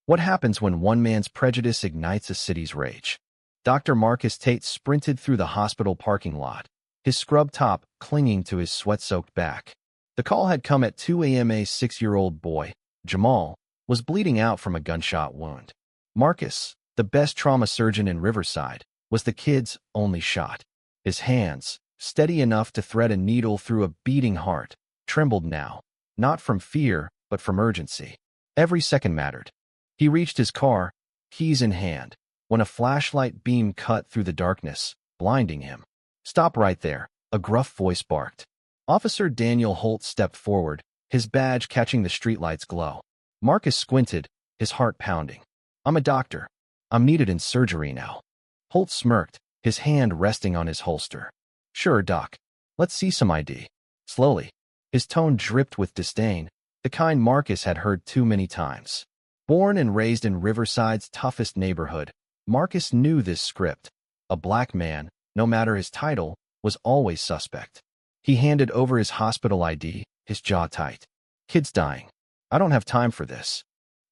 What happens when one man's prejudice ignites a city's rage? Dr. Marcus Tate sprinted through the hospital parking lot, his scrub top clinging to his sweat-soaked back. The call had come at 2 a.m. A 6-year-old boy, Jamal, was bleeding out from a gunshot wound. Marcus, the best trauma surgeon in Riverside, was the kid's only shot. His hands, steady enough to thread a needle through a beating heart, trembled now, not from fear, but from urgency. Every second mattered. He reached his car, keys in hand, when a flashlight beam cut through the darkness, blinding him. "Stop right there," a gruff voice barked. Officer Daniel Holt stepped forward, his badge catching the streetlight's glow. Marcus squinted, his heart pounding. "I'm a doctor. I'm needed in surgery now." Holt smirked, his hand resting on his holster. "Sure, Doc. Let's see some ID." Slowly, his tone dripped with disdain, the kind Marcus had heard too many times. Born and raised in Riverside's toughest neighborhood, Marcus knew this script. A black man, no matter his title, was always suspect. He handed over his hospital ID, his jaw tight. "Kid's dying. I don't have time for this."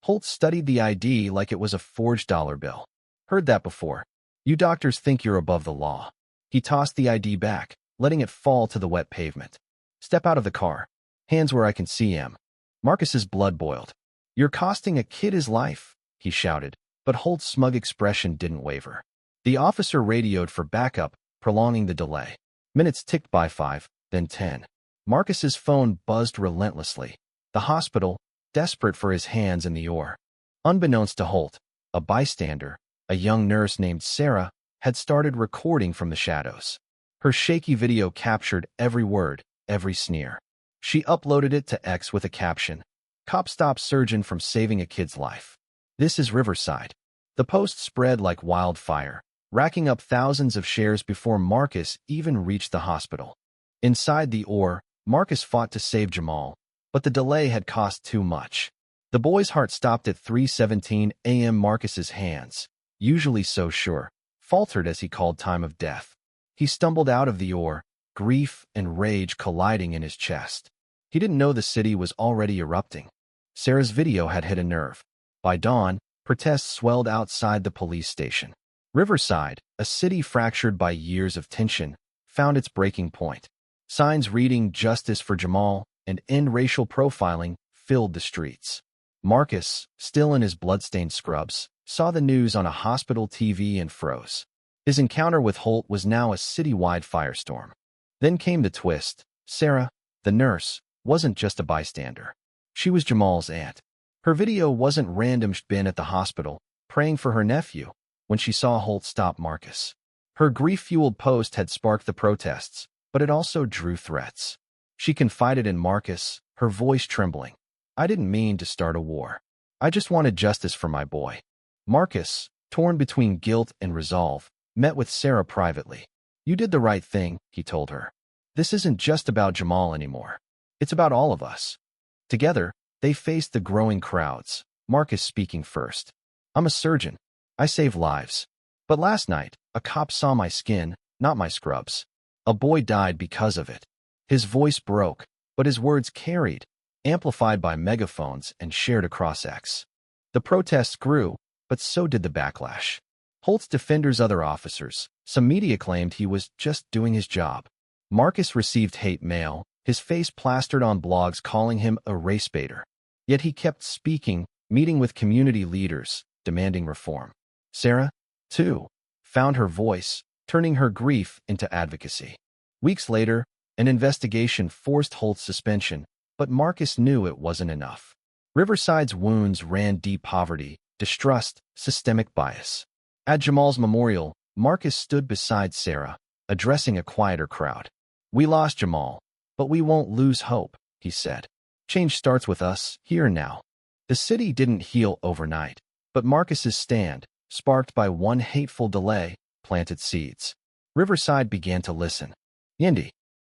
Holt studied the ID like it was a forged dollar bill. "Heard that before. You doctors think you're above the law." He tossed the ID back, letting it fall to the wet pavement. "Step out of the car. Hands where I can see him." Marcus's blood boiled. "You're costing a kid his life," he shouted, but Holt's smug expression didn't waver. The officer radioed for backup, prolonging the delay. Minutes ticked by 5, then 10. Marcus's phone buzzed relentlessly. The hospital, desperate for his hands in the oar. Unbeknownst to Holt, a bystander, a young nurse named Sarah, had started recording from the shadows. Her shaky video captured every word, every sneer. She uploaded it to X with a caption, "Cop stops surgeon from saving a kid's life. This is Riverside." The post spread like wildfire, racking up thousands of shares before Marcus even reached the hospital. Inside the OR, Marcus fought to save Jamal, but the delay had cost too much. The boy's heart stopped at 3:17 a.m. Marcus's hands, usually so sure, faltered as he called time of death. He stumbled out of the OR, grief and rage colliding in his chest. He didn't know the city was already erupting. Sarah's video had hit a nerve. By dawn, protests swelled outside the police station. Riverside, a city fractured by years of tension, found its breaking point. Signs reading "Justice for Jamal" and "End Racial Profiling" filled the streets. Marcus, still in his bloodstained scrubs, saw the news on a hospital TV and froze. His encounter with Holt was now a citywide firestorm. Then came the twist. Sarah, the nurse, wasn't just a bystander. She was Jamal's aunt. Her video wasn't random. She'd been at the hospital, praying for her nephew, when she saw Holt stop Marcus. Her grief-fueled post had sparked the protests, but it also drew threats. She confided in Marcus, her voice trembling. "I didn't mean to start a war. I just wanted justice for my boy." Marcus, torn between guilt and resolve, met with Sarah privately. "You did the right thing," he told her. "This isn't just about Jamal anymore. It's about all of us." Together, they faced the growing crowds, Marcus speaking first. "I'm a surgeon. I save lives. But last night, a cop saw my skin, not my scrubs. A boy died because of it." His voice broke, but his words carried, amplified by megaphones and shared across X. The protests grew, but so did the backlash. Holt's defenders, other officers, some media claimed he was just doing his job. Marcus received hate mail, his face plastered on blogs calling him a race baiter. Yet he kept speaking, meeting with community leaders, demanding reform. Sarah, too, found her voice, turning her grief into advocacy. Weeks later, an investigation forced Holt's suspension, but Marcus knew it wasn't enough. Riverside's wounds ran deep: poverty, distrust, systemic bias. At Jamal's memorial, Marcus stood beside Sarah, addressing a quieter crowd. "We lost Jamal, but we won't lose hope," he said. "Change starts with us, here and now." The city didn't heal overnight, but Marcus's stand, sparked by one hateful delay, planted seeds. Riverside began to listen. "Yendi,